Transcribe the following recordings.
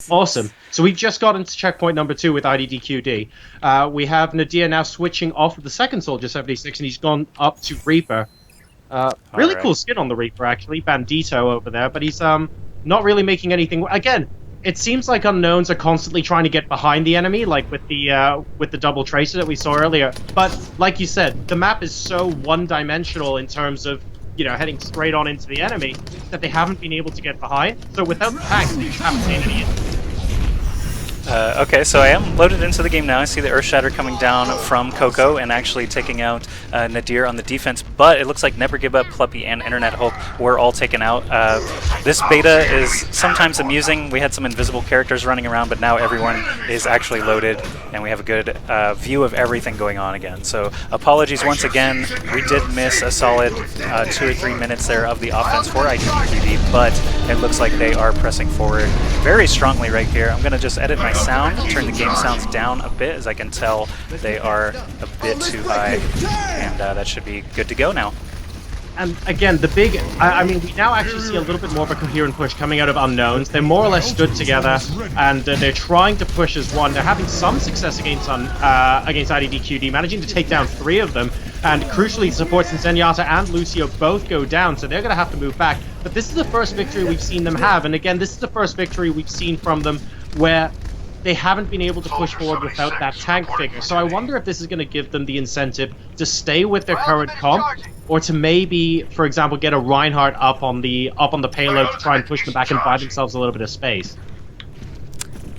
Awesome. So we've just got into checkpoint number 2 with IDDQD. We have Nadir now switching off of the second Soldier 76, and he's gone up to Reaper. Really cool skin on the Reaper, actually. Bandito over there, but he's not really making anything. Again, it seems like Unknowns are constantly trying to get behind the enemy, like with the double tracer that we saw earlier. But like you said, the map is so one-dimensional in terms of, you know, heading straight on into the enemy that they haven't been able to get behind. So without the tanks, they just haven't seen any. Okay, so I am loaded into the game now. I see the Earthshatter coming down from Cocco and actually taking out Nadir on the defense, but it looks like Nbrgivup, Pluppie, and InternetHulk were all taken out. This beta is sometimes amusing. We had some invisible characters running around, but now everyone is actually loaded, and we have a good view of everything going on again. So apologies once again. We did miss a solid 2 or 3 minutes there of the offense for IDDQD, but it looks like they are pressing forward very strongly right here. I'm going to just edit my sound, turn the game sounds down a bit, as I can tell they are a bit too high, and that should be good to go now. And again, the big, I mean, we now actually see a little bit more of a coherent push coming out of Unknowns. They're more or less stood together, and they're trying to push as one. They're having some success against IDDQD, managing to take down 3 of them, and crucially, supports in Zenyatta and Lucio both go down, so they're going to have to move back. But this is the first victory we've seen them have, and again, this is the first victory we've seen from them where they haven't been able to push forward without that tank figure. So I wonder if this is going to give them the incentive to stay with their current comp, or to maybe, for example, get a Reinhardt up on the payload to try and push them back and buy themselves a little bit of space.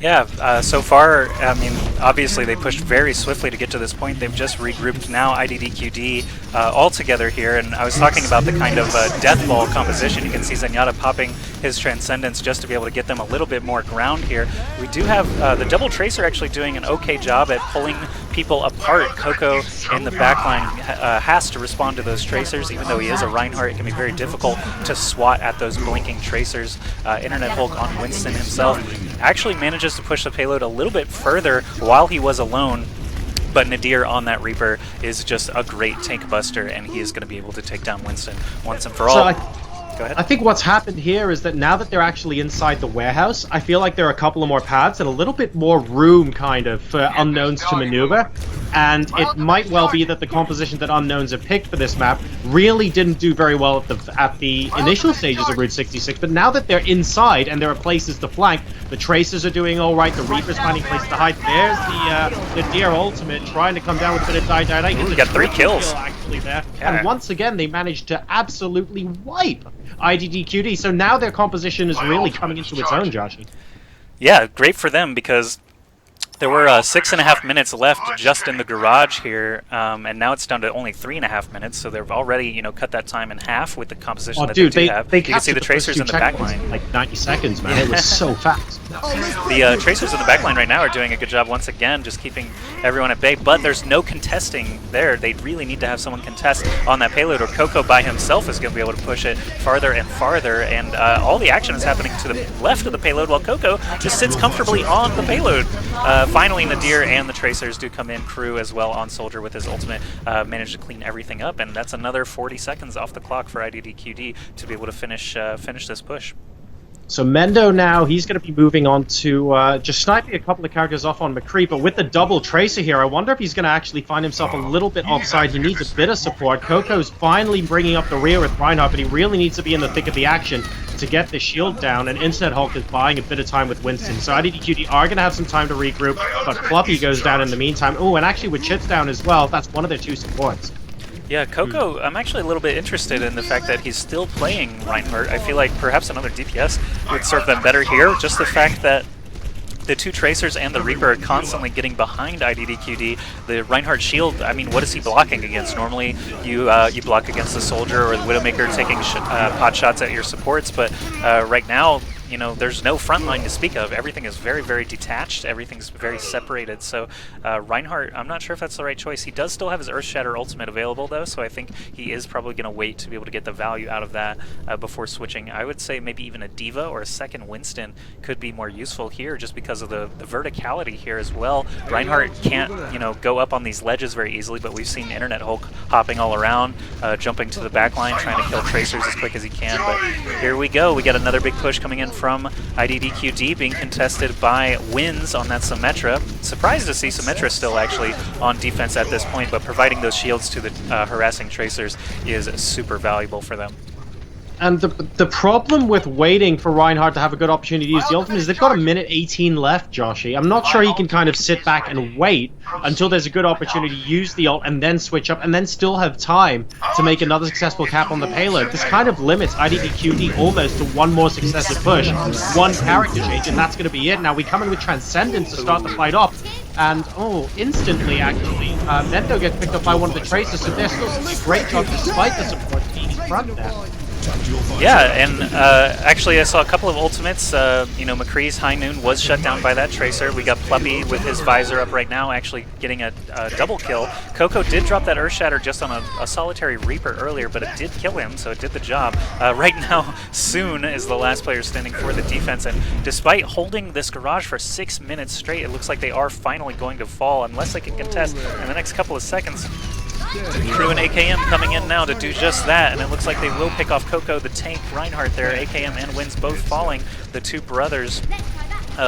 Yeah, so far, I mean, obviously they pushed very swiftly to get to this point. They've just regrouped now IDDQD all together here, and I was talking about the kind of death ball composition. You can see Zenyatta popping his Transcendence just to be able to get them a little bit more ground here. We do have the Double Tracer actually doing an okay job at pulling people apart. Cocco in the backline has to respond to those tracers. Even though he is a Reinhardt, it can be very difficult to swat at those blinking tracers. InternetHulk on Winston himself actually manages to push the payload a little bit further while he was alone, but Nadir on that Reaper is just a great tank buster, and he is going to be able to take down Winston once and for all. Go ahead. I think what's happened here is that now that they're actually inside the warehouse, I feel like there are a couple of more paths and a little bit more room, kind of, for Unknowns to maneuver. And it might well be that the composition that Unknowns have picked for this map really didn't do very well at the initial stages of Route 66, but now that they're inside and there are places to flank, the Tracers are doing all right, the Reaper's finding places to hide. There's the Nadir ultimate trying to come down with a bit of die. Ooh, got 3 kills. Actually there. Yeah. And once again, they managed to absolutely wipe IDDQD, so now their composition is really coming into its own, Joshy. Yeah, great for them, because there were 6.5 minutes left just in the garage here, and now it's down to only 3.5 minutes, so they've already, you know, cut that time in half with the composition that they do have. You can see the Tracers in the backline. Like 90 seconds, man. It was so fast. The Tracers in the backline right now are doing a good job once again, just keeping everyone at bay, but there's no contesting there. They really need to have someone contest on that payload, or Cocco by himself is going to be able to push it farther and farther, and all the action is happening to the left of the payload, while Cocco just sits comfortably on the payload. Finally, Nadir and the Tracers do come in. Kryw as well on Soldier with his ultimate managed to clean everything up, and that's another 40 seconds off the clock for IDDQD to be able to finish this push. So Mendo now, he's going to be moving on to just sniping a couple of characters off on McCree, but with the double tracer here, I wonder if he's going to actually find himself a little bit offside. He needs a bit of support. Cocco's finally bringing up the rear with Reinhardt, but he really needs to be in the thick of the action to get the shield down, and InternetHulk is buying a bit of time with Winston. So IDDQD are going to have some time to regroup, but Pluppie goes down in the meantime. Oh, and actually with Chips down as well, that's one of their 2 supports. Yeah, Cocco, I'm actually a little bit interested in the fact that he's still playing Reinhardt. I feel like perhaps another DPS would serve them better here. Just the fact that the 2 Tracers and the Reaper are constantly getting behind IDDQD. The Reinhardt shield, I mean, what is he blocking against? Normally, you block against the Soldier or the Widowmaker taking pot shots at your supports, but right now, you know, there's no front line to speak of. Everything is very, very detached. Everything's very separated. So Reinhardt, I'm not sure if that's the right choice. He does still have his Earthshatter ultimate available, though, so I think he is probably going to wait to be able to get the value out of that before switching. I would say maybe even a Diva or a second Winston could be more useful here, just because of the verticality here as well. Reinhardt can't, you know, go up on these ledges very easily, but we've seen InternetHulk hopping all around, jumping to the back line, trying to kill Tracers as quick as he can. But here we go. We got another big push coming in from IDDQD being contested by Winz on that Symmetra. Surprised to see Symmetra still actually on defense at this point, but providing those shields to the harassing tracers is super valuable for them. And the problem with waiting for Reinhardt to have a good opportunity to use the ultimate is they've got a minute 18 left, Joshy. I'm not sure he can kind of sit back and wait until there's a good opportunity to use the ult and then switch up and then still have time to make another successful cap on the payload. This kind of limits IDDQD almost to one more successive push, one character change, and that's going to be it. Now we come in with Transcendence to start the fight off. And, oh, instantly, actually, Mendo gets picked up by one of the tracers, so they're still doing a great job despite the support being in front there. Yeah, and actually I saw a couple of ultimates. You know, McCree's High Noon was shut down by that tracer. We got Pluppie with his visor up right now, actually getting a double kill. Cocco did drop that Earth Shatter just on a solitary Reaper earlier, but it did kill him, so it did the job. Right now, Soon is the last player standing for the defense, and despite holding this garage for 6 minutes straight, it looks like they are finally going to fall, unless they can contest in the next couple of seconds. Kryw and AKM coming in now to do just that, and it looks like they will pick off Cocco, the tank, Reinhardt there, AKM and Winz both falling, the two brothers.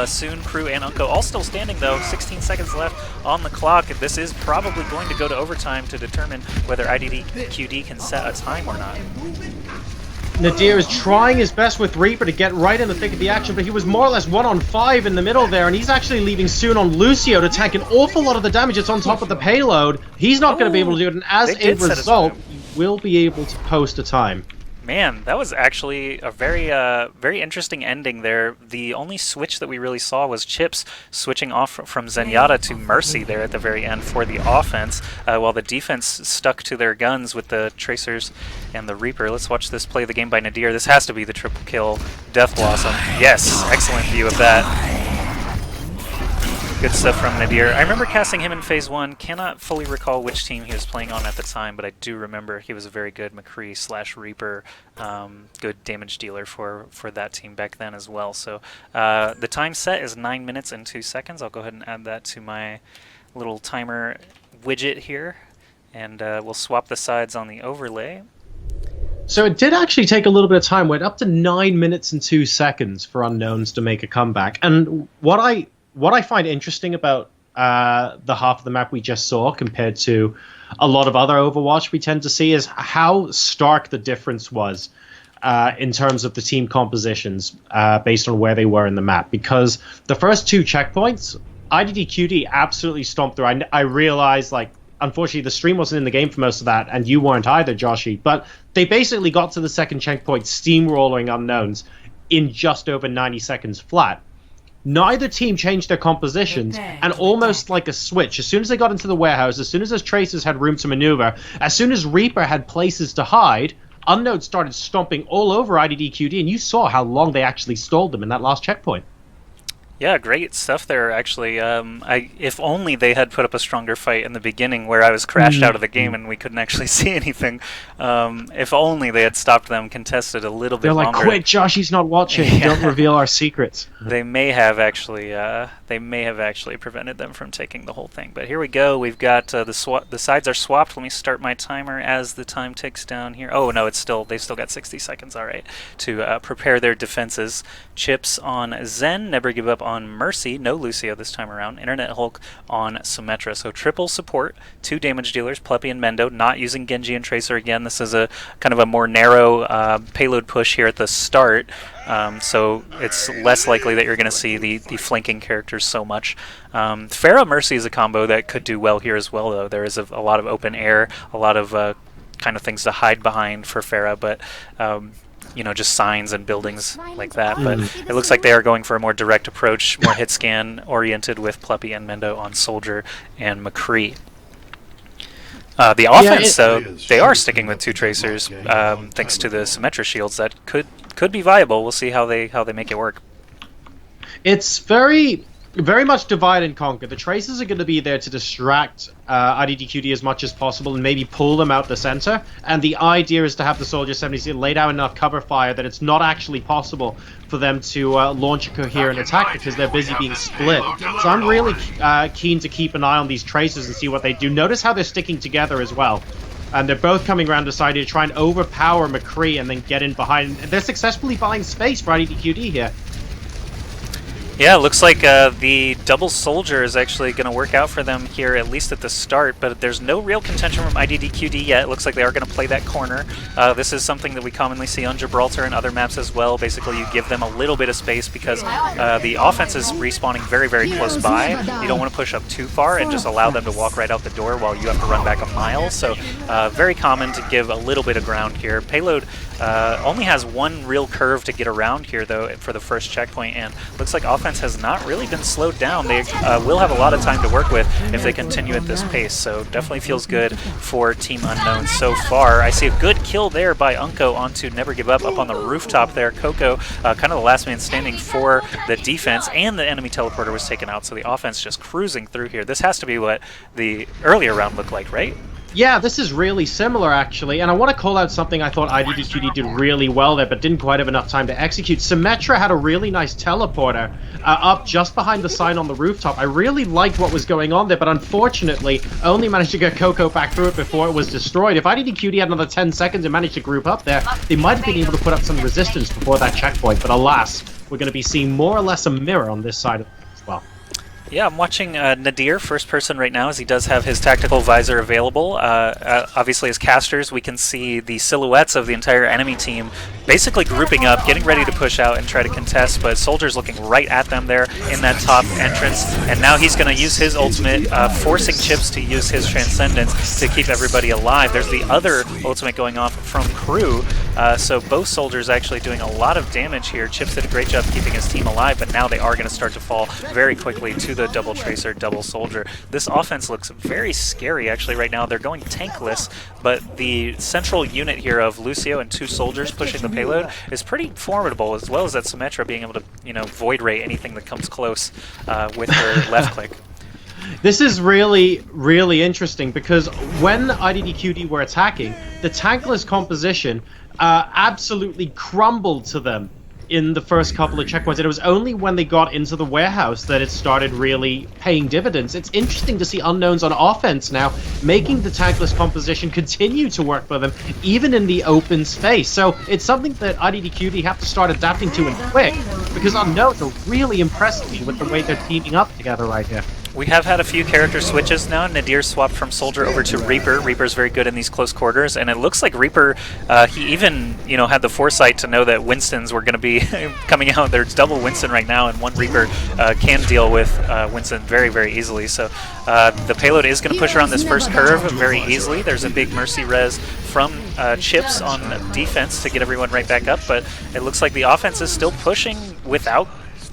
Soon, Kryw, and Unkoe all still standing though, 16 seconds left on the clock. This is probably going to go to overtime to determine whether IDDQD can set a time or not. Nadir is trying his best with Reaper to get right in the thick of the action, but he was more or less 1-on-5 in the middle there, and he's actually leaving Soon on Lucio to tank an awful lot of the damage that's on top of the payload. He's not going to be able to do it, and as a result, he will be able to post a time. Man, that was actually a very interesting ending there. The only switch that we really saw was Chips switching off from Zenyatta to Mercy there at the very end for the offense, while the defense stuck to their guns with the Tracers and the Reaper. Let's watch this play of the game by Nadir. This has to be the triple kill Death Blossom. Yes, excellent view of that. Good stuff from Nadir. I remember casting him in Phase 1. Cannot fully recall which team he was playing on at the time, but I do remember he was a very good McCree/Reaper, good damage dealer for that team back then as well. So the time set is 9 minutes and 2 seconds. I'll go ahead and add that to my little timer widget here, and we'll swap the sides on the overlay. So it did actually take a little bit of time. We're up to 9 minutes and 2 seconds for Unknowns to make a comeback. And what I find interesting about the half of the map we just saw compared to a lot of other Overwatch we tend to see is how stark the difference was in terms of the team compositions based on where they were in the map. Because the first two checkpoints, IDDQD absolutely stomped through. I realized, like, unfortunately the stream wasn't in the game for most of that, and you weren't either, Joshy, but they basically got to the second checkpoint steamrolling Unknowns in just over 90 seconds flat. Neither team changed their compositions, and almost like a switch, as soon as they got into the warehouse, as soon as those Tracers had room to maneuver, as soon as Reaper had places to hide, Unknown started stomping all over IDDQD, and you saw how long they actually stalled them in that last checkpoint. Yeah, great stuff there, actually. If only they had put up a stronger fight in the beginning where I was crashed out of the game and we couldn't actually see anything. If only they had stopped them, contested a little bit longer. They're like, quit, Josh, he's not watching. Yeah. Don't reveal our secrets. They may have actually prevented them from taking the whole thing. But here we go. We've got the sides are swapped. Let me start my timer as the time ticks down here. Oh, no, they've still got 60 seconds, all right, to prepare their defenses. Chips on Zen, Nbrgivup on Mercy, no Lucio this time around, InternetHulk on Symmetra. So triple support, 2 damage dealers, Pluppie and Mendo, not using Genji and Tracer again. This is a kind of a more narrow payload push here at the start, so it's less likely that you're going to see the flanking characters so much. Pharah Mercy is a combo that could do well here as well, though. There is a lot of open air, a lot of kind of things to hide behind for Pharah, but you know, just signs and buildings like that. But it looks like they are going for a more direct approach, more hit scan oriented with Pluppie and Mendo on Soldier and McCree. The offense, though, they are sticking with 2 Tracers thanks to the Symmetra shields. That could be viable. We'll see how they make it work. It's very much divide and conquer. The Tracers are going to be there to distract IDDQD as much as possible and maybe pull them out the center. And the idea is to have the Soldier 70 lay down enough cover fire that it's not actually possible for them to launch a coherent attack because they're busy being split. So I'm really keen to keep an eye on these Tracers and see what they do. Notice how they're sticking together as well. And they're both coming around deciding to try and overpower McCree and then get in behind. They're successfully buying space for IDDQD here. Yeah, it looks like the double soldier is actually going to work out for them here, at least at the start, but there's no real contention from IDDQD yet. It looks like they are going to play that corner. This is something that we commonly see on Gibraltar and other maps as well. Basically, you give them a little bit of space because the offense is respawning very, very close by. You don't want to push up too far and just allow them to walk right out the door while you have to run back a mile. So very common to give a little bit of ground here. Payload only has one real curve to get around here, though, for the first checkpoint, and looks like offense has not really been slowed down. They will have a lot of time to work with if they continue at this pace, so definitely feels good for Team Unknown so far. I see a good kill there by Unkoe onto Nbrgivup up on the rooftop there. Cocco, kind of the last man standing for the defense, and the enemy teleporter was taken out, so the offense just cruising through here. This has to be what the earlier round looked like, right? Yeah, this is really similar, actually, and I want to call out something I thought IDDQD did really well there, but didn't quite have enough time to execute. Symmetra had a really nice teleporter up just behind the sign on the rooftop. I really liked what was going on there, but unfortunately, only managed to get Cocco back through it before it was destroyed. If IDDQD had another 10 seconds and managed to group up there, they might have been able to put up some resistance before that checkpoint, but alas, we're going to be seeing more or less a mirror on this side as well. Yeah, I'm watching Nadir first person right now, as he does have his tactical visor available. Obviously, as casters, we can see the silhouettes of the entire enemy team basically grouping up, getting ready to push out and try to contest, but Soldier's looking right at them there in that top entrance, and now he's going to use his ultimate, forcing Chips to use his Transcendence to keep everybody alive. There's the other ultimate going off from Kryw, so both Soldiers actually doing a lot of damage here. Chips did a great job keeping his team alive, but now they are going to start to fall very quickly to the double Tracer, double Soldier. This offense looks very scary actually right now. They're going tankless, but the central unit here of Lucio and two Soldiers pushing the payload is pretty formidable, as well as that Symmetra being able to, you know, void ray anything that comes close with her left click. This is really, really interesting because when IDDQD were attacking, the tankless composition absolutely crumbled to them in the first couple of checkpoints, and it was only when they got into the warehouse that it started really paying dividends. It's interesting to see Unknowns on offense now, making the tankless composition continue to work for them, even in the open space. So it's something that IDDQD have to start adapting to and quick, because Unknowns are really impressing me with the way they're teaming up together right here. We have had a few character switches now. Nadir swapped from Soldier over to Reaper. Reaper's very good in these close quarters, and it looks like Reaper, he even, you know, had the foresight to know that Winstons were going to be coming out. There's double Winston right now, and one Reaper can deal with Winston very, very easily. So the payload is going to push around this first curve very easily. There's a big Mercy res from Chips on defense to get everyone right back up, but it looks like the offense is still pushing without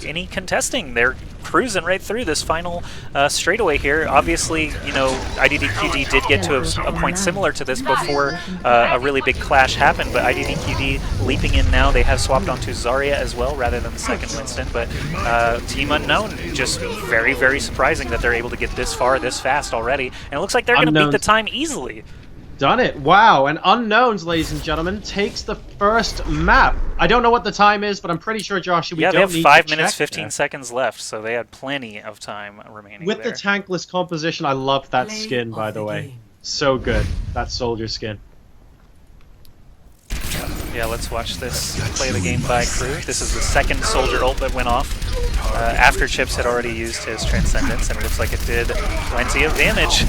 any contesting. They're cruising right through this final straightaway here. Obviously, you know, IDDQD did get to a point similar to this before a really big clash happened, but IDDQD leaping in now. They have swapped onto Zarya as well rather than the second Winston, but Team Unknown, just very, very surprising that they're able to get this far this fast already, and it looks like they're going to beat the time easily. Done it. Wow. And Unknowns, ladies and gentlemen, takes the first map. I don't know what the time is, but I'm pretty sure, Josh, we don't need to check. Yeah, they have 5 minutes, 15 seconds left, so they had plenty of time remaining with the tankless composition. I love that skin, by the way. So good. That Soldier skin. Yeah, let's watch this play the game by Kryw. This is the second Soldier ult that went off after Chips had already used his Transcendence, and it looks like it did plenty of damage.